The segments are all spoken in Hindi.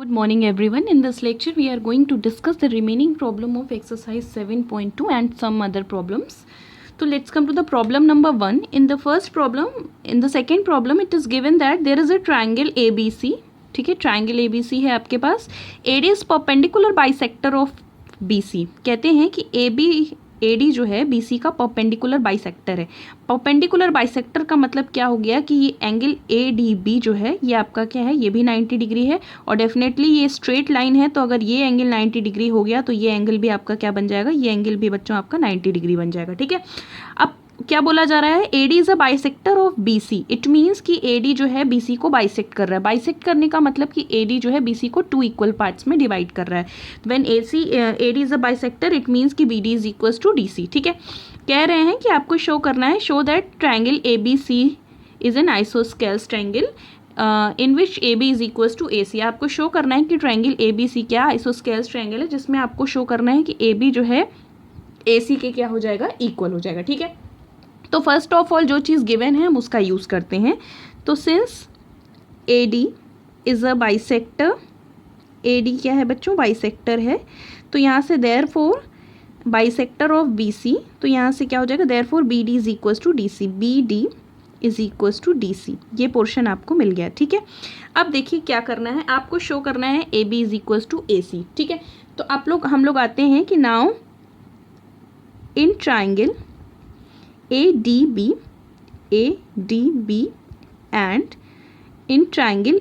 Good morning everyone. In this lecture we are going to discuss the remaining problem of exercise 7.2 and some other problems. So let's come to the problem number 1. In the second problem it is given that there is a triangle ABC. ठीक है, ट्राइंगल ABC है आपके पास. AD is perpendicular bisector of BC. कहते हैं कि AD जो है BC का परपेंडिकुलर बाइसेक्टर है. परपेंडिकुलर बाइसेक्टर का मतलब क्या हो गया कि ये एंगल ADB जो है ये आपका क्या है, ये भी 90 डिग्री है और डेफिनेटली ये स्ट्रेट लाइन है. तो अगर ये एंगल 90 डिग्री हो गया तो ये एंगल भी आपका क्या बन जाएगा, ये एंगल भी बच्चों आपका 90 डिग्री बन जाएगा. ठीक है, अब क्या बोला जा रहा है, AD is a bisector of BC. It means कि AD जो है BC को बाइसेक्ट कर रहा है. बाइसेक्ट करने का मतलब कि AD जो है BC को 2 इक्वल पार्ट्स में डिवाइड कर रहा है. When AD is a bisector it means कि BD is equals to DC. ठीक है, कह रहे हैं कि आपको शो करना है, show that triangle ABC is an isosceles triangle in which AB is equals to AC. आपको शो करना है कि ट्राइंगल ABC क्या आइसोस्केल्स ट्राइंगल है, जिसमें आपको शो करना है कि AB जो है AC के क्या हो जाएगा, इक्वल हो जाएगा. ठीक है, तो फर्स्ट ऑफ ऑल जो चीज़ गिवन है हम उसका यूज़ करते हैं. तो since AD is a bisector, AD क्या है बच्चों, बाइसेक्टर है, तो यहाँ से देयरफॉर बाइसेक्टर ऑफ BC, तो यहाँ से क्या हो जाएगा, therefore BD is equals to DC. BD is equals to DC. ये पोर्शन आपको मिल गया. ठीक है, अब देखिए क्या करना है, आपको शो करना है AB is equals to AC. ठीक है, तो हम लोग आते हैं कि now in triangle ADB and in triangle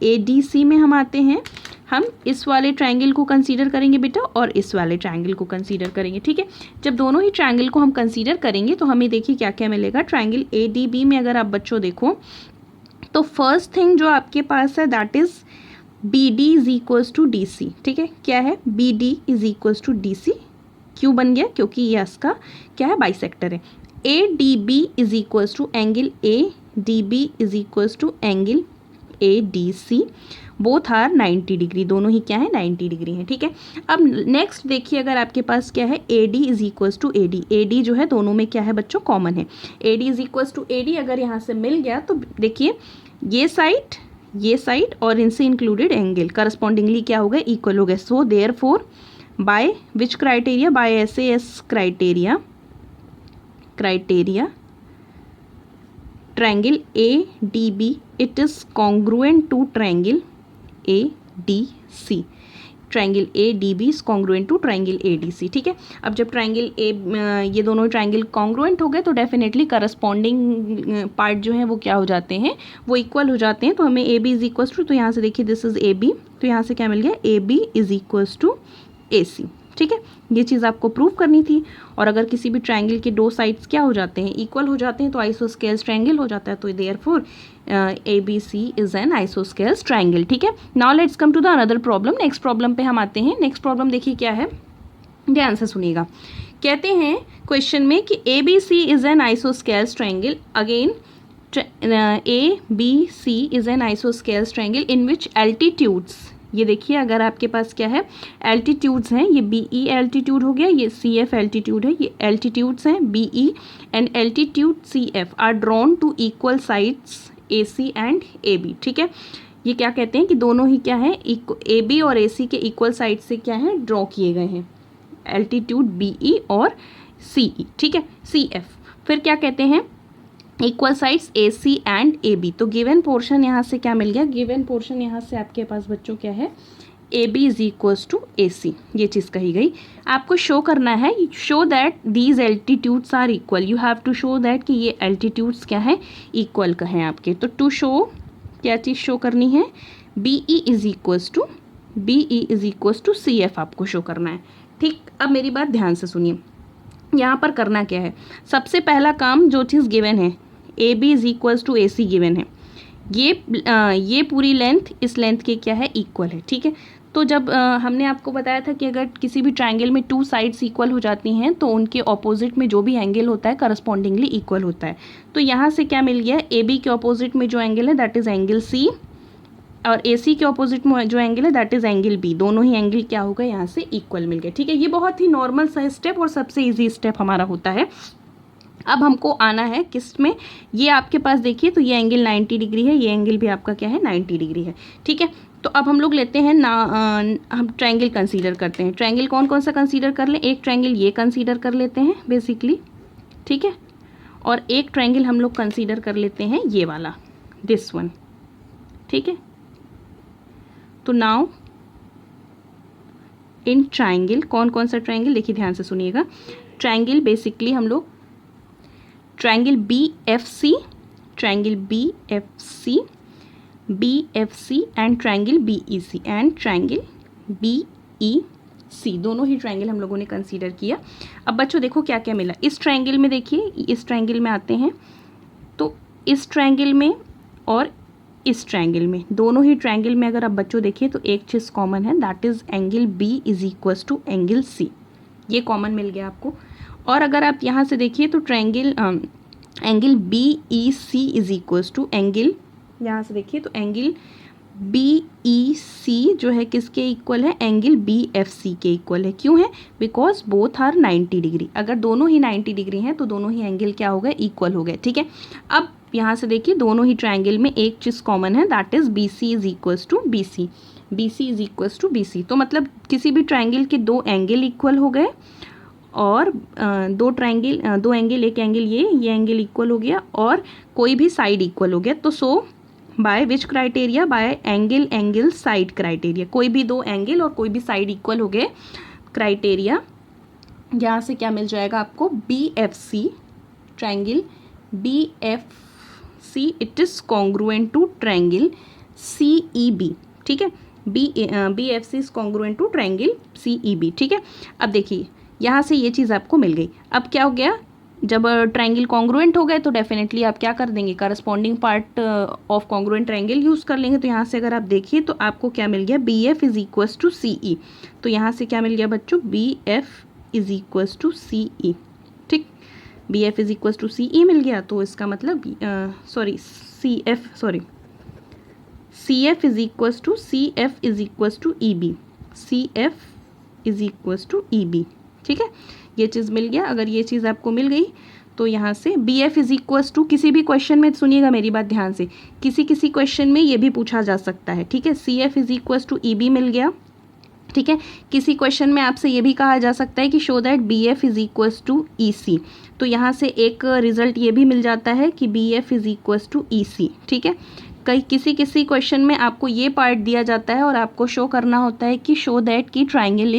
ADC में हम आते हैं, हम इस वाले ट्राइंगल को कंसीडर करेंगे बेटा और इस वाले ट्राइंगल को कंसीडर करेंगे. ठीक है, जब दोनों ही ट्राइंगल को हम कंसीडर करेंगे तो हमें देखिए क्या क्या मिलेगा. ट्राइंगल ADB में अगर आप बच्चों देखो तो फर्स्ट थिंग जो आपके पास है that is BD is equals to DC. ठीक है, क्या है, BD is equals to DC. क्यों बन गया, क्योंकि ये इसका क्या है, बाइसेक्टर है. ADB is equals to angle ADB is equals to angle ADC. Both are 90 degree, दोनों ही क्या है, 90 डिग्री है. ठीक है, अब नेक्स्ट देखिए अगर आपके पास क्या है, AD is equals to AD. AD जो है दोनों में क्या है बच्चों, कॉमन है. AD is equals to AD अगर यहाँ से मिल गया तो देखिए ये साइड और इनसे इंक्लूडेड एंगल करस्पॉन्डिंगली क्या हो गए, इक्वल हो गए. So therefore by which criteria, by SAS criteria triangle ADB it is congruent to triangle ADC. Triangle ADB is congruent to triangle ADC. ठीक है, अब जब ट्राइंगल ये दोनों ट्राइंगल कॉन्ग्रुएंट हो गए तो डेफिनेटली करस्पॉन्डिंग पार्ट जो है वो क्या हो जाते हैं, वो इक्वल हो जाते हैं. तो हमें AB इज इक्वल्स टू, तो यहाँ से देखिए दिस इज AB, तो यहाँ से क्या मिल गया, AB is equals to AC. ठीक है, ये चीज़ आपको प्रूव करनी थी. और अगर किसी भी ट्राइंगल के दो साइड्स क्या हो जाते हैं, इक्वल हो जाते हैं, तो आइसोस्केल्स ट्राइंगल हो जाता है. तो therefore ABC is an isosceles triangle. ठीक है, now let's come to the another problem. Next problem पे हम आते हैं. नेक्स्ट प्रॉब्लम देखिए क्या है, ध्यान से सुनिएगा. कहते हैं क्वेश्चन में कि ABC is an isosceles triangle. Again ABC is an isosceles triangle in which altitudes, ये देखिए अगर आपके पास क्या है, एल्टीट्यूड्स हैं, ये BE एल्टीट्यूड हो गया, ये CF एल्टीट्यूड है, ये एल्टीट्यूड्स हैं BE and altitude CF are drawn to equal sides AC and AB. ठीक है, ये क्या कहते हैं कि दोनों ही क्या है, AB और AC के इक्वल साइड से क्या है, ड्रॉ किए गए हैं, एल्टीट्यूड BE और CE. ठीक है, CF. फिर क्या कहते हैं, equal sides AC and AB. तो गिवन पोर्शन यहाँ से क्या मिल गया, गिवन पोर्शन यहाँ से आपके पास बच्चों क्या है, AB is equals to AC. ये चीज़ कही गई. आपको शो करना है, show that these altitudes are equal. You have to show that कि ये एल्टीट्यूड्स क्या है, इक्वल का है आपके. तो टू शो क्या चीज़ शो करनी है, BE is equals to CF आपको शो करना है. ठीक, अब मेरी बात ध्यान से सुनिए, यहाँ पर करना क्या है, सबसे पहला काम जो चीज़ गिवन है, AB is equals to AC given है, ये पूरी लेंथ इस लेंथ के क्या है, इक्वल है. ठीक है, तो जब हमने आपको बताया था कि अगर किसी भी ट्राइंगल में 2 साइड्स इक्वल हो जाती हैं तो उनके ऑपोजिट में जो भी एंगल होता है करस्पॉन्डिंगली इक्वल होता है. तो यहाँ से क्या मिल गया, AB के ऑपोजिट में जो एंगल है दैट इज एंगल C और AC के ऑपोजिट में जो एंगल है दैट इज एंगल B. दोनों ही एंगल क्या हो गए, यहाँ से इक्वल मिल गए. ठीक है, ये बहुत ही नॉर्मल सा स्टेप और सबसे ईजी स्टेप हमारा होता है. अब हमको आना है किस में, ये आपके पास देखिए तो ये एंगल 90 डिग्री है, ये एंगल भी आपका क्या है 90 डिग्री है, ठीक है। तो अब हम लोग लेते हैं ना, हम ट्रायंगल कंसीडर करते हैं। ट्रायंगल कौन कौन सा कंसीडर कर लें, एक ट्रायंगल ये कंसीडर कर लेते हैं बेसिकली, ठीक है, और एक ट्रायंगल हम लोग कंसीडर कर लेते हैं ये वाला, दिस वन, ठीक है। तो नाउ इन ट्रायंगल, कौन कौन सा ट्रायंगल, देखिए ध्यान से सुनिएगा। ट्रायंगल बेसिकली हम लोग triangle BFC, triangle BFC, BFC and triangle BEC and triangle BEC, दोनों ही ट्रायंगल हम लोगों ने कंसीडर किया। अब बच्चों देखो क्या क्या मिला इस ट्रायंगल में, देखिए इस ट्रायंगल में आते हैं तो इस ट्रायंगल में और इस ट्रायंगल में, दोनों ही ट्रायंगल में अगर आप बच्चों देखिए तो एक चीज़ कॉमन है, that is angle B is equals to angle C, ये कॉमन मिल गया आपको। और अगर आप यहाँ से देखिए तो triangle angle BEC is equals to angle, यहाँ से देखिए तो एंगल BEC जो है किसके इक्वल है, एंगल BFC के इक्वल है। क्यों है, बिकॉज बोथ आर 90 डिग्री, अगर दोनों ही 90 डिग्री हैं तो दोनों ही एंगल क्या हो गए, इक्वल हो गए, ठीक है। अब यहाँ से देखिए दोनों ही ट्रायंगल में एक चीज़ कॉमन है, that is BC is equals to BC, BC is equals to BC। तो मतलब किसी भी ट्रायंगल के दो एंगल इक्वल हो गए, और दो एंगल, एक एंगल ये एंगल इक्वल हो गया, और कोई भी साइड इक्वल हो गया। तो so by which criteria, by angle side criteria, कोई भी दो एंगल और कोई भी साइड इक्वल हो गए क्राइटेरिया, यहाँ से क्या मिल जाएगा आपको, BFC, triangle BFC it is congruent to triangle CEB, ठीक है। BFC is congruent to triangle CEB, ठीक है। अब देखिए यहाँ से ये चीज़ आपको मिल गई। अब क्या हो गया, जब ट्रायंगल कॉन्ग्रुएंट हो गए तो डेफिनेटली आप क्या कर देंगे, corresponding part of congruent triangle use कर लेंगे। तो यहाँ से अगर आप देखिए तो आपको क्या मिल गया, BF is equals to CE। तो यहाँ से क्या मिल गया बच्चों, BF is equals to CE, ठीक, BF is equals to CE मिल गया। तो इसका मतलब CF is equals to CF is equals to EB, CF is equals to EB, ठीक है, ये चीज़ मिल गया। अगर ये चीज़ आपको मिल गई तो यहाँ से BF इज इक्वल्स टू, किसी भी क्वेश्चन में सुनिएगा मेरी बात ध्यान से, किसी क्वेश्चन में ये भी पूछा जा सकता है, ठीक है। CF is equals to EB मिल गया, ठीक है। किसी क्वेश्चन में आपसे ये भी कहा जा सकता है कि show that BF is equals to EC, तो यहाँ से एक रिजल्ट ये भी मिल जाता है कि BF is equals to EC, ठीक है। किसी क्वेश्चन में आपको ये पार्ट दिया जाता है और आपको शो करना होता है कि शो दैट की ट्रायंगल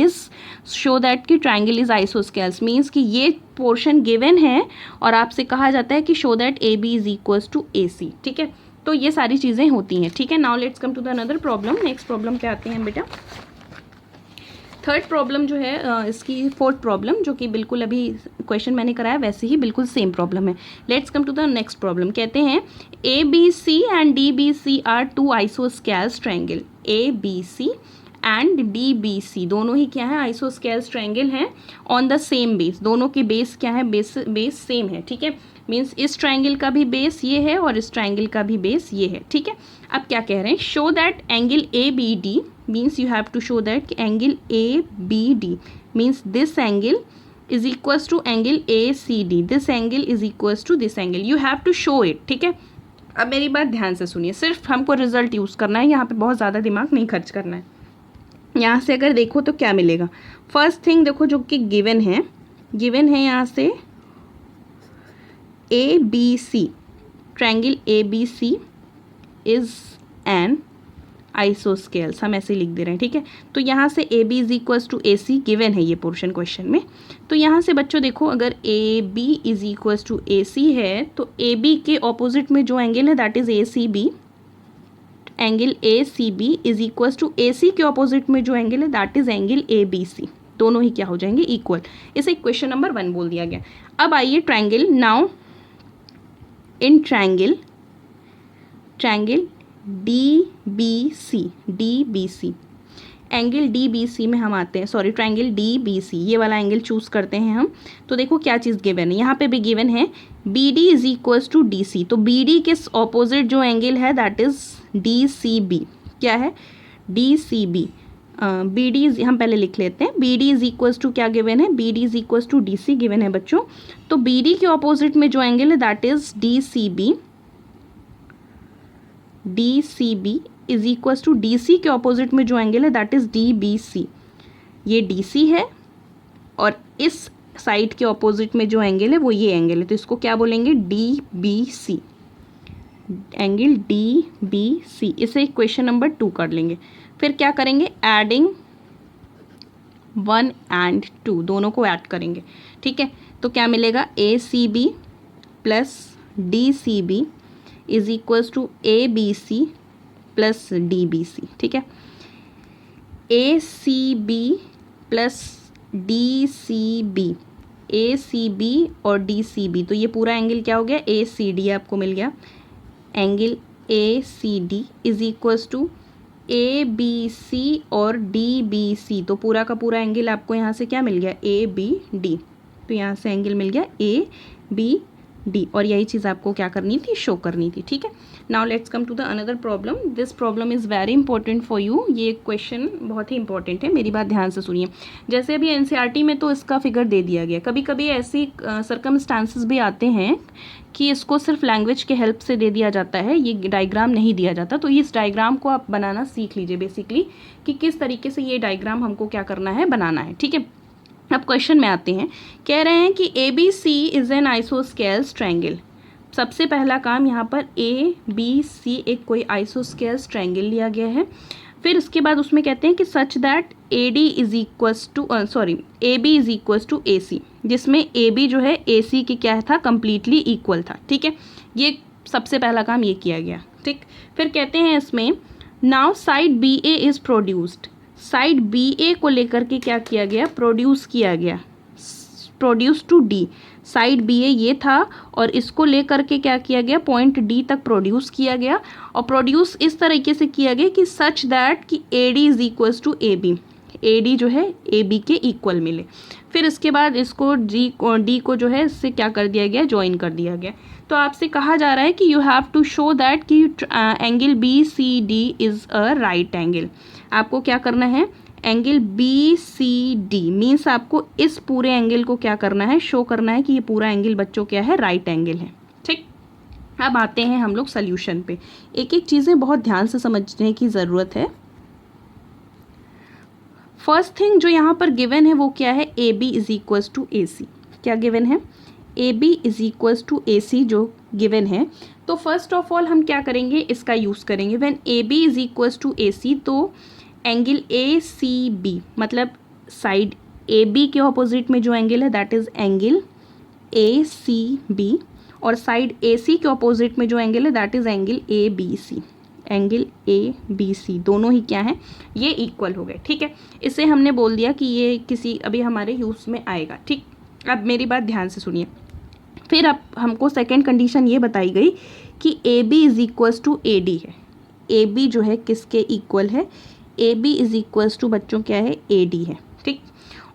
इज आइसोस्केल्स, मीन्स कि ये पोर्शन गिवन है और आपसे कहा जाता है कि show that AB is equals to AC, ठीक है। तो ये सारी चीज़ें होती हैं, ठीक है। Now let's come to the another problem. Next problem पे आते हैं बेटा। थर्ड प्रॉब्लम जो है इसकी फोर्थ प्रॉब्लम, जो कि बिल्कुल अभी क्वेश्चन मैंने कराया वैसे ही बिल्कुल सेम प्रॉब्लम है। Let's come to the next problem. कहते हैं ABC and DBC are two isosceles triangle, ABC and DBC दोनों ही क्या है, आइसोस्केल्स ट्रायंगल हैं, ऑन द सेम बेस, दोनों के बेस क्या है, बेस सेम है, ठीक है। मीन्स इस ट्रायंगल का भी बेस ये है और इस ट्रायंगल का भी बेस ये है, ठीक है। अब क्या कह रहे हैं, show that angle ABD, means you have to show that angle ABD means this angle is equals to angle ACD, this angle is equals to this angle, you have to show it, ठीक है। अब मेरी बात ध्यान से सुनिए, सिर्फ हमको रिजल्ट यूज़ करना है, यहाँ पे बहुत ज़्यादा दिमाग नहीं खर्च करना है। यहाँ से अगर देखो तो क्या मिलेगा, फर्स्ट थिंग देखो जो कि गिवन है यहाँ से ABC, triangle ABC is an isosceles, हम ऐसे लिख दे रहे हैं, ठीक है। तो यहाँ से AB is equals to AC given है ये पोर्शन क्वेश्चन में। तो यहाँ से बच्चों देखो, अगर AB is equals to AC है तो AB के ऑपोजिट में जो एंगल है that is ACB, angle ACB is equals to AC के ऑपोजिट में जो एंगल है दैट इज एंगल ABC, दोनों ही क्या हो जाएंगे, इक्वल। इसे क्वेश्चन नंबर 1 बोल दिया गया। अब आइए triangle, now in triangle DBC, angle DBC में हम आते हैं, सॉरी ट्रायंगल DBC, ये वाला एंगल चूज़ करते हैं हम। तो देखो क्या चीज़ गिवन है, यहाँ पे भी गिवन है BD is equals to DC, तो BD के ऑपोजिट जो एंगल है दैट इज DCB, क्या है DCB, बी डी इज, हम पहले लिख लेते हैं, B D is equals to क्या गिवन है, B D is equals to D C given है बच्चों। तो बी डी के ऑपोजिट में जो एंगल है that is D C B, D C B is equals to D C के ऑपोजिट में जो एंगल है that is D B C. ये डी सी है और इस साइड के ऑपोजिट में जो एंगल है वो ये एंगल है, तो इसको क्या बोलेंगे, D B C, angle D B C. इसे क्वेश्चन नंबर 2 कर लेंगे। फिर क्या करेंगे, एडिंग 1 and 2 दोनों को ऐड करेंगे, ठीक है। तो क्या मिलेगा, A C B plus D C B is equals to A B C plus D B C, ठीक है। A C B plus D C B, A C B और डी सी बी, तो ये पूरा एंगल क्या हो गया, ए सी डी आपको मिल गया। Angle A C D is equals to A B C और डी बी सी, तो पूरा का पूरा एंगल आपको यहाँ से क्या मिल गया, ए बी डी, तो यहाँ से एंगल मिल गया ए बी डी, और यही चीज़ आपको क्या करनी थी, शो करनी थी, ठीक है। Now let's come to the another problem. This problem is very important for you, ये क्वेश्चन बहुत ही इंपॉर्टेंट है, मेरी बात ध्यान से सुनिए। जैसे अभी एनसीईआरटी में तो इसका फिगर दे दिया गया, कभी कभी ऐसी सर्कमस्टांसेस भी आते हैं कि इसको सिर्फ लैंग्वेज के हेल्प से दे दिया जाता है, ये डायग्राम नहीं दिया जाता, तो इस डायग्राम को आप बनाना सीख लीजिए बेसिकली कि किस तरीके से ये डायग्राम हमको क्या करना है, बनाना है, ठीक है। अब क्वेश्चन में आते हैं, कह रहे हैं कि A B C is an isosceles triangle. सबसे पहला काम यहाँ पर ए बी सी एक कोई आइसोस्केल्स ट्रायंगल लिया गया है। फिर उसके बाद उसमें कहते हैं कि such that A D is equals to A B is equals to A C, जिसमें ए बी जो है ए सी की क्या था, कम्प्लीटली इक्वल था, ठीक है। ये सबसे पहला काम ये किया गया, ठीक। फिर कहते हैं इसमें now side B A is produced, side B A को लेकर के क्या किया गया, प्रोड्यूस किया गया, produce to D, side B A ये था और इसको लेकर के क्या किया गया, पॉइंट डी तक प्रोड्यूस किया गया, और प्रोड्यूस इस तरीके से किया गया कि सच दैट कि A D is equals to A B, A D जो है ए बी के इक्वल मिले। फिर इसके बाद इसको डी को जो है इससे क्या कर दिया गया, ज्वाइन कर दिया गया। तो आपसे कहा जा रहा है कि you have to show that कि angle B C D is a right angle. आपको क्या करना है, angle B C D means आपको इस पूरे एंगल को क्या करना है, शो करना है कि ये पूरा एंगल बच्चों क्या है, राइट एंगल है, ठीक। अब आते हैं हम लोग सोल्यूशन पे। एक एक चीज़ें बहुत ध्यान से समझने की ज़रूरत है। फर्स्ट थिंग जो यहाँ पर गिवन है वो क्या है, A B is equals to A C. क्या गिवन है, A B is equals to A C जो गिवन है। तो फर्स्ट ऑफ ऑल हम क्या करेंगे, इसका यूज़ करेंगे। When A B is equals to A C, तो एंगल ए सी बी मतलब साइड ए बी के ऑपोजिट में जो एंगल है that is angle A C B, और साइड ए सी के ऑपोजिट में जो एंगल है that is angle A B C, angle A B C दोनों ही क्या हैं, ये इक्वल हो गए, ठीक है। इसे हमने बोल दिया कि ये किसी अभी हमारे यूज़ में आएगा, ठीक। अब मेरी बात ध्यान से सुनिए। फिर अब हमको सेकेंड कंडीशन ये बताई गई कि A B is equals to A D है। ए बी जो है किसके इक्वल है, A B is equals to बच्चों क्या है, ए डी है, ठीक।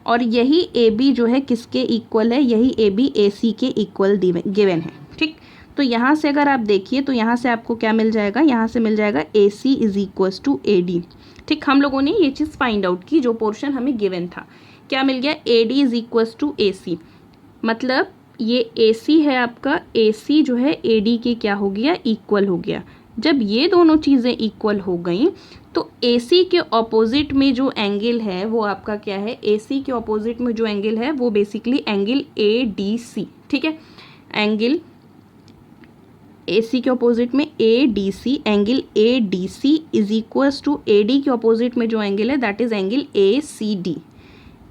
और यही ए बी जो है किसके इक्वल है, यही ए बी ए सी के इक्वल गिवन है, ठीक। तो यहाँ से अगर आप देखिए तो यहाँ से आपको क्या मिल जाएगा, यहाँ से मिल जाएगा A C is equals to A D, ठीक। हम लोगों ने ये चीज़ फाइंड आउट की, जो पोर्शन हमें गिवन था। क्या मिल गया, A D is equals to A C, मतलब ये ए सी है आपका, ए सी जो है ए डी के क्या हो गया, इक्वल हो गया। जब ये दोनों चीज़ें इक्वल हो गई तो ए सी के ऑपोजिट में जो एंगल है वो आपका क्या है, ए सी के ऑपोजिट में जो एंगल है वो basically angle A D C, ठीक है। एंगल ए सी के ऑपोजिट में A D C, angle A D C is equals to A D के ऑपोजिट में जो एंगल है that is angle A C D.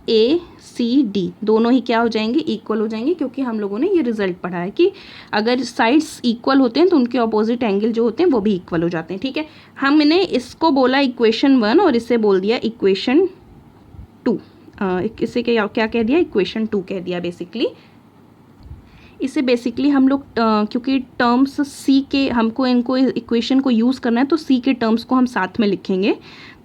A C D दोनों ही क्या हो जाएंगे, इक्वल हो जाएंगे, क्योंकि हम लोगों ने ये रिजल्ट पढ़ा है कि अगर साइड्स इक्वल होते हैं तो उनके ऑपोजिट एंगल जो होते हैं वो भी इक्वल हो जाते हैं, ठीक है। हमने इसको बोला इक्वेशन 1 और इसे बोल दिया इक्वेशन 2। इसे क्या कह दिया, इक्वेशन 2 कह दिया बेसिकली। इसे बेसिकली हम लोग क्योंकि टर्म्स सी के हमको इनको इक्वेशन को यूज़ करना है तो सी के टर्म्स को हम साथ में लिखेंगे।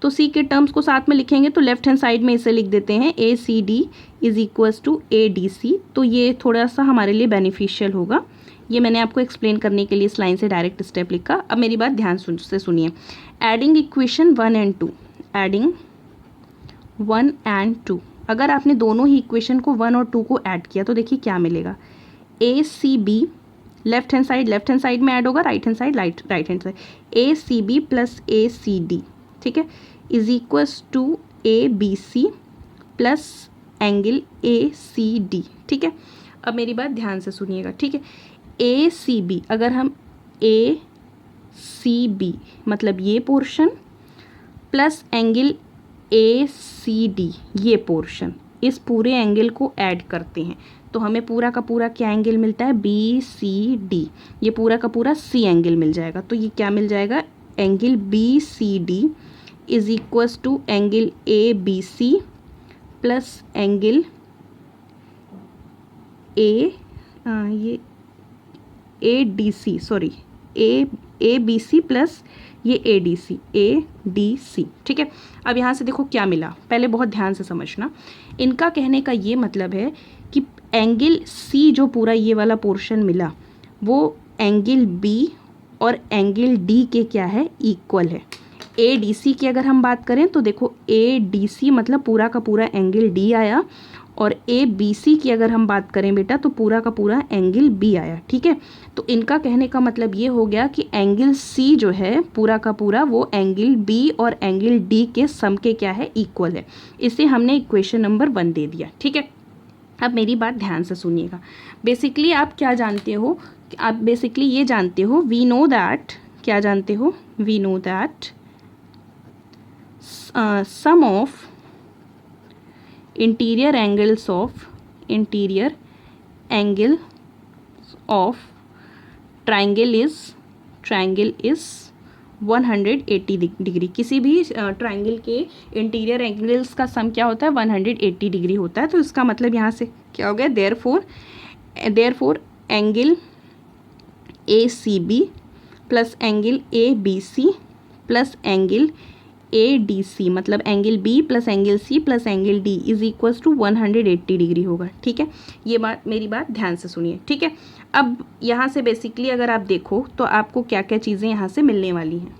तो सी के टर्म्स को साथ में लिखेंगे तो लेफ्ट हैंड साइड में इसे लिख देते हैं A C D is equals to A D C. तो ये थोड़ा सा हमारे लिए बेनिफिशियल होगा। ये मैंने आपको एक्सप्लेन करने के लिए इस लाइन से डायरेक्ट स्टेप लिखा। अब मेरी बात ध्यान से सुनिए। Adding equation 1 and 2, adding 1 and 2, अगर आपने दोनों ही इक्वेशन को 1 और 2 को ऐड किया तो देखिए क्या मिलेगा, A C B, left hand side में ऐड होगा, right hand side, A C B plus A C D, ठीक है, is equals to A B C plus angle A C D, ठीक है। अब मेरी बात ध्यान से सुनिएगा, ठीक है। ए सी बी, अगर हम ए सी बी मतलब ये portion plus angle A C D ये पोर्शन, इस पूरे एंगल को ऐड करते हैं तो हमें पूरा का पूरा क्या एंगल मिलता है, बी सी डी, ये पूरा का पूरा सी एंगल मिल जाएगा। तो ये क्या मिल जाएगा, angle B C D is equals to angle A B C plus angle ये A D C, sorry A B C plus ये ए डी सी, ठीक है। अब यहाँ से देखो क्या मिला, पहले बहुत ध्यान से समझना। इनका कहने का ये मतलब है कि एंगल सी जो पूरा ये वाला पोर्शन मिला वो एंगल बी और एंगल डी के क्या है, इक्वल है। ए डी सी की अगर हम बात करें तो देखो ए डी सी मतलब पूरा का पूरा एंगल डी आया, और ए बी सी की अगर हम बात करें बेटा तो पूरा का पूरा एंगल बी आया, ठीक है। तो इनका कहने का मतलब ये हो गया कि एंगल सी जो है पूरा का पूरा वो एंगल बी और एंगल डी के सम के क्या है, इक्वल है। इसे हमने इक्वेशन नंबर 1 दे दिया, ठीक है। अब मेरी बात ध्यान से सुनिएगा। बेसिकली आप क्या जानते हो, आप बेसिकली ये जानते हो, वी नो दैट, क्या जानते हो, we know that sum of interior angles of triangle is 180 degree. किसी भी ट्राइंगल के इंटीरियर एंगल्स का सम क्या होता है, 180 डिग्री होता है। तो इसका मतलब यहाँ से क्या हो गया, therefore angle A C B plus angle A B C plus angle A D C मतलब angle B plus angle C plus angle D is equals to 180 degree होगा, ठीक है। ये बात, मेरी बात ध्यान से सुनिए, ठीक है। अब यहाँ से बेसिकली अगर आप देखो तो आपको क्या क्या चीज़ें यहाँ से मिलने वाली हैं।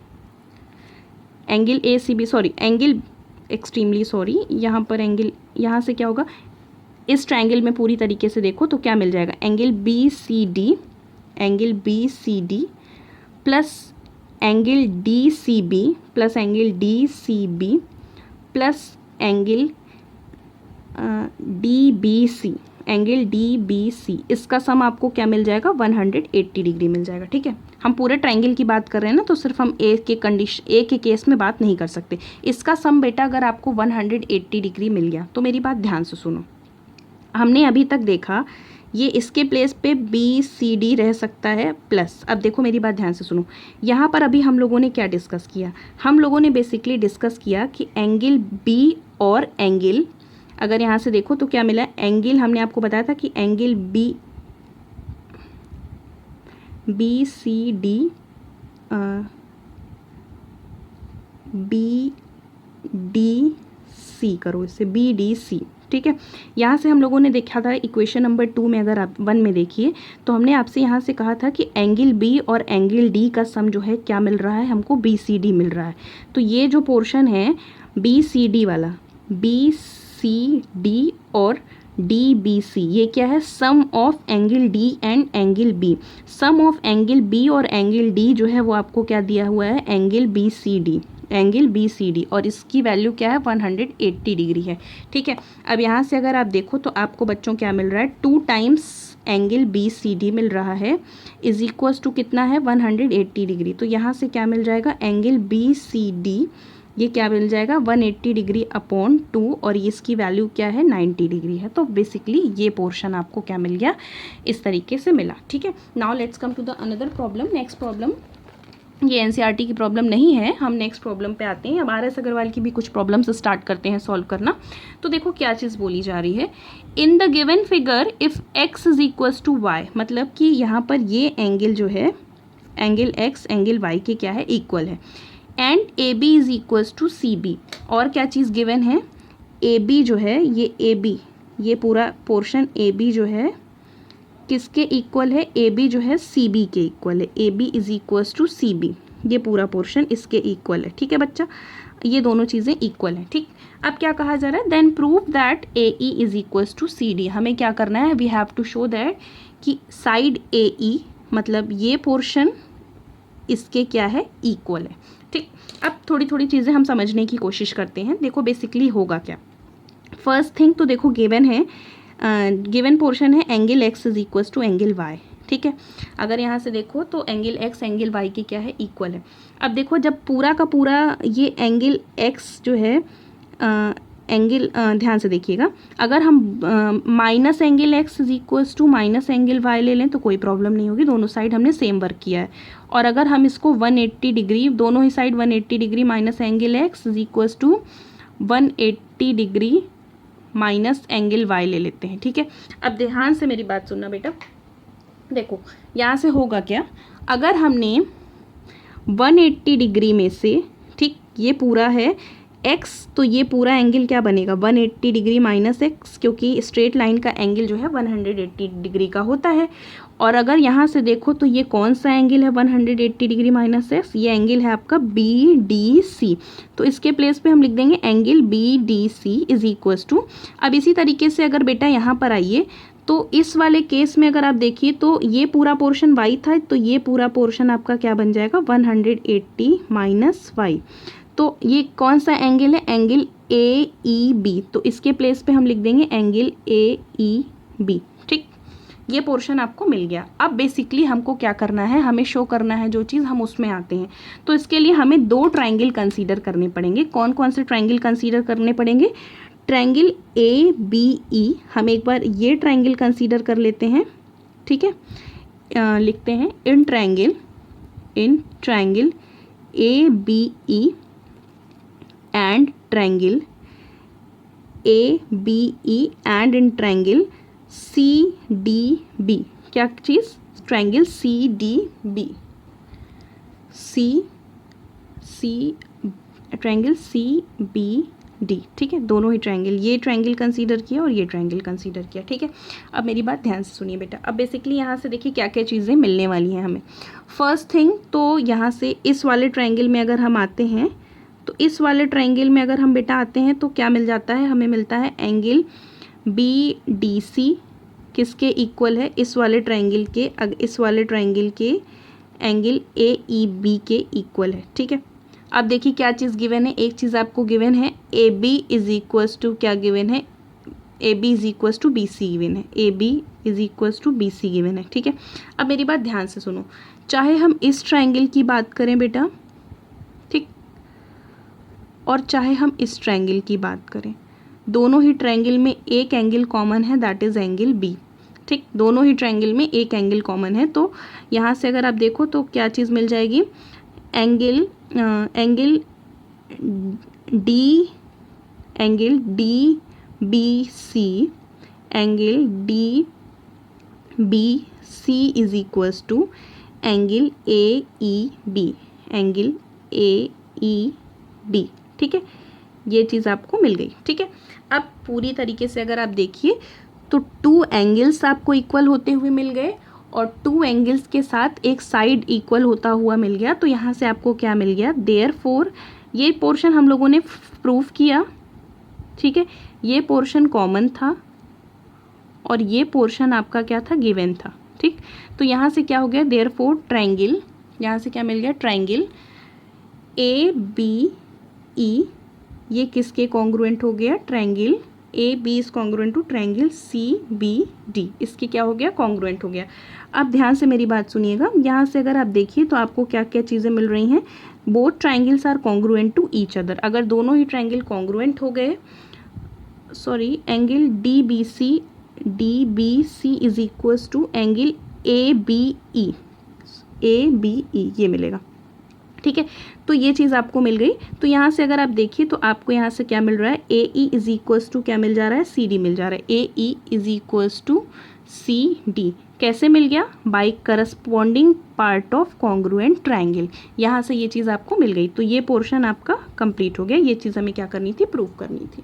Angle A C B, sorry angle, extremely sorry, यहाँ पर एंगल, यहाँ से क्या होगा, इस ट्रायंगल में पूरी तरीके से देखो तो क्या मिल जाएगा, angle B C D plus angle D C B plus angle D C B plus angle D B C, angle D B C, इसका सम आपको क्या मिल जाएगा, 180 डिग्री मिल जाएगा, ठीक है। हम पूरे ट्रायंगल की बात कर रहे हैं ना, तो सिर्फ हम ए के केस में बात नहीं कर सकते। इसका सम बेटा अगर आपको 180 डिग्री मिल गया तो मेरी बात ध्यान से सुनो। हमने अभी तक देखा ये इसके प्लेस पे बी सी डी रह सकता है प्लस, अब देखो मेरी बात ध्यान से सुनो, यहाँ पर अभी हम लोगों ने क्या डिस्कस किया, हम लोगों ने बेसिकली डिस्कस किया कि एंगल बी और एंगल, अगर यहाँ से देखो तो क्या मिला, एंगल हमने आपको बताया था कि angle B C D, B D C करो, इससे बी डी सी, ठीक है। यहाँ से हम लोगों ने देखा था इक्वेशन नंबर 2 में, अगर आप 1 में देखिए तो हमने आपसे यहाँ से कहा था कि एंगल बी और एंगल डी का सम जो है क्या मिल रहा है, हमको बी सी डी मिल रहा है। तो ये जो पोर्शन है बी सी डी वाला, बी सी डी और डी बी सी, ये क्या है, sum of angle D and angle B. Sum of angle B और एंगल डी जो है वो आपको क्या दिया हुआ है, एंगल बी सी डी, और इसकी वैल्यू क्या है, 180 डिग्री है, ठीक है। अब यहाँ से अगर आप देखो तो आपको बच्चों क्या मिल रहा है, 2 times angle B C D मिल रहा है, इज इक्वल्स टू कितना है, 180 डिग्री। तो यहाँ से क्या मिल जाएगा, एंगल बी सी डी ये क्या मिल जाएगा, 180 डिग्री अपॉन 2, और इसकी वैल्यू क्या है, 90 डिग्री है। तो बेसिकली ये पोर्शन आपको क्या मिल गया, इस तरीके से मिला, ठीक है। Now let's come to the another problem, next problem. ये एनसीईआरटी की प्रॉब्लम नहीं है, हम नेक्स्ट प्रॉब्लम पे आते हैं। अब आर एस अग्रवाल की भी कुछ प्रॉब्लम्स स्टार्ट करते हैं सॉल्व करना। तो देखो क्या चीज़ बोली जा रही है, in the given figure if X is equals to Y, मतलब कि यहाँ पर ये एंगल जो है, एंगल एक्स एंगल वाई के क्या है, इक्वल है, and A B is equals to C B. और क्या चीज़ गिवन है, ए बी जो है, ये ए बी, ये पूरा पोर्शन ए बी जो है किसके इक्वल है, ए बी जो है सी बी के इक्वल है, A B is equals to C B, ये पूरा पोर्शन इसके इक्वल है, ठीक है बच्चा। ये दोनों चीज़ें इक्वल हैं, ठीक। अब क्या कहा जा रहा है, then prove that A E is equals to C D. हमें क्या करना है, we have to show that कि साइड ए ई मतलब ये पोर्शन इसके क्या है, इक्वल है, ठीक। अब थोड़ी थोड़ी चीज़ें हम समझने की कोशिश करते हैं। देखो बेसिकली होगा क्या, फर्स्ट थिंग तो देखो गिवन है, गिवन पोर्शन है angle X is equals to angle Y, ठीक है। अगर यहाँ से देखो तो एंगल एक्स एंगल वाई की क्या है, इक्वल है। अब देखो जब पूरा का पूरा ये एंगल एक्स जो है एंगल ध्यान से देखिएगा, अगर हम minus angle X is equals to minus angle Y ले लें तो कोई प्रॉब्लम नहीं होगी, दोनों साइड हमने सेम वर्क किया है। और अगर हम इसको 180 डिग्री, दोनों ही side 180 degree minus angle X is equals to 180 degree minus angle Y ले लेते हैं, ठीक है। अब ध्यान से मेरी बात सुनना बेटा, देखो यहाँ से होगा क्या, अगर हमने 180 डिग्री में से, ठीक, ये पूरा है x, तो ये पूरा एंगल क्या बनेगा, 180 डिग्री माइनस एक्स, क्योंकि स्ट्रेट लाइन का एंगल जो है 180 डिग्री का होता है। और अगर यहाँ से देखो तो ये कौन सा एंगल है 180 डिग्री माइनस एक्स, ये एंगल है आपका बी डी सी। तो इसके प्लेस पे हम लिख देंगे angle B D C is equals to, अब इसी तरीके से अगर बेटा यहाँ पर आइए तो इस वाले केस में अगर आप देखिए तो ये पूरा पोर्शन y था, तो ये पूरा पोर्शन आपका क्या बन जाएगा 180 माइनस वाई। तो ये कौन सा एंगल है, एंगल ए ई बी, तो इसके प्लेस पे हम लिख देंगे एंगल ए ई बी, ठीक। ये पोर्शन आपको मिल गया। अब बेसिकली हमको क्या करना है, हमें शो करना है जो चीज़, हम उसमें आते हैं। तो इसके लिए हमें दो ट्राइंगल कंसीडर करने पड़ेंगे। कौन कौन से ट्राइंगल कंसीडर करने पड़ेंगे, ट्राइंगल ए बी ई, हम एक बार ये ट्राइंगल कंसीडर कर लेते हैं, ठीक है। लिखते हैं in triangle A B E and triangle A B E and in triangle C D B, क्या चीज़, triangle C D B, triangle C B D, ठीक है। दोनों ही ट्राइंगल, ये ट्राइंगल कंसीडर किया और ये ट्राइंगल कंसीडर किया, ठीक है। अब मेरी बात ध्यान से सुनिए बेटा, अब बेसिकली यहाँ से देखिए क्या क्या चीज़ें मिलने वाली हैं हमें। फर्स्ट थिंग तो यहाँ से इस वाले ट्राइंगल में अगर हम आते हैं, तो इस वाले ट्राइंगल में अगर हम बेटा आते हैं तो क्या मिल जाता है, हमें मिलता है एंगल बी डी सी किसके इक्वल है, इस वाले ट्राइंगल के, इस वाले ट्राइंगल के एंगल ए ई बी के इक्वल है, ठीक है। अब देखिए क्या चीज़ गिवन है, एक चीज़ आपको गिवन है A B is equals to, क्या गिवन है, A B is equals to B C given है, A B is equals to B C given है, ठीक है। अब मेरी बात ध्यान से सुनो, चाहे हम इस ट्राइंगल की बात करें बेटा, ठीक, और चाहे हम इस ट्राइंगल की बात करें, दोनों ही ट्राइंगल में एक एंगल कॉमन है, दैट इज़ एंगल बी, ठीक। दोनों ही ट्राइंगल में एक एंगल कॉमन है, तो यहाँ से अगर आप देखो तो क्या चीज़ मिल जाएगी, angle D B C, angle D B C is equals to angle A E B, angle A E B, ठीक है। ये चीज़ आपको मिल गई, ठीक है। अब पूरी तरीके से अगर आप देखिए तो टू एंगल्स आपको इक्वल होते हुए मिल गए और टू एंगल्स के साथ एक साइड इक्वल होता हुआ मिल गया। तो यहाँ से आपको क्या मिल गया, देयरफॉर ये पोर्शन हम लोगों ने प्रूव किया, ठीक है, ये पोर्शन कॉमन था और ये पोर्शन आपका क्या था, गिवन था, ठीक। तो यहाँ से क्या हो गया, देयरफॉर ट्राइंगल, यहाँ से क्या मिल गया, ट्राइंगल ए बी ई, ये किसके कॉन्ग्रुएंट हो गया, triangle A B is congruent to triangle C B D, इसके क्या हो गया, कॉन्ग्रुएंट हो गया। अब ध्यान से मेरी बात सुनिएगा, यहाँ से अगर आप देखिए तो आपको क्या क्या चीज़ें मिल रही हैं, both triangles are congruent to each other. अगर दोनों ही ट्राइंगल कॉन्ग्रुएंट हो गए, sorry, angle D B C is equals to angle A B E, ये मिलेगा, ठीक है। तो ये चीज़ आपको मिल गई। तो यहाँ से अगर आप देखिए तो आपको यहाँ से क्या मिल रहा है, A E is equals to क्या मिल जा रहा है, सी डी मिल जा रहा है, A E is equals to C D. कैसे मिल गया, by corresponding part of congruent triangle. यहाँ से ये चीज़ आपको मिल गई। तो ये पोर्शन आपका कंप्लीट हो गया। ये चीज़ हमें क्या करनी थी, प्रूव करनी थी।